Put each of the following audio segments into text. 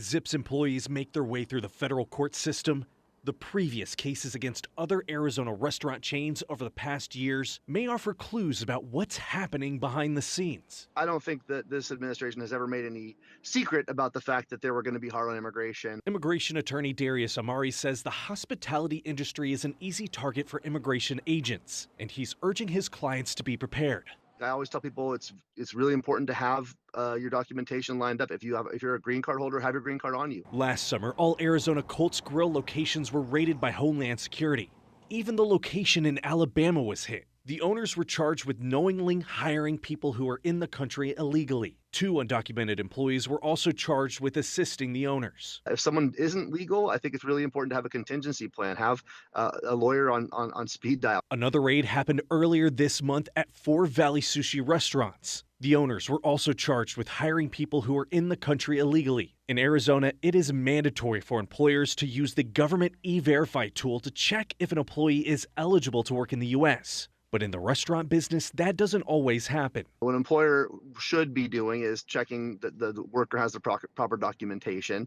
Zip's employees make their way through the federal court system. The previous cases against other Arizona restaurant chains over the past years may offer clues about what's happening behind the scenes. I don't think that this administration has ever made any secret about the fact that they were going to be hard on immigration. Immigration attorney Darius Amari says the hospitality industry is an easy target for immigration agents, and he's urging his clients to be prepared. I always tell people it's really important to have your documentation lined up. If you're a green card holder, have your green card on you. Last summer, all Arizona Colts Grill locations were raided by Homeland Security. Even the location in Alabama was hit. The owners were charged with knowingly hiring people who are in the country illegally. 2 undocumented employees were also charged with assisting the owners. If someone isn't legal, I think it's really important to have a contingency plan, have a lawyer on speed dial. Another raid happened earlier this month at 4 Valley Sushi restaurants. The owners were also charged with hiring people who are in the country illegally. In Arizona, it is mandatory for employers to use the government E-Verify tool to check if an employee is eligible to work in the U.S. But in the restaurant business, that doesn't always happen. What an employer should be doing is checking that the worker has the proper documentation.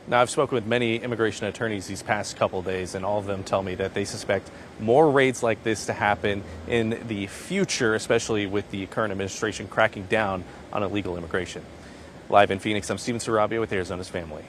Now, I've spoken with many immigration attorneys these past couple days, and all of them tell me that they suspect more raids like this to happen in the future, especially with the current administration cracking down on illegal immigration. Live in Phoenix, I'm Sarabia with Arizona's Family.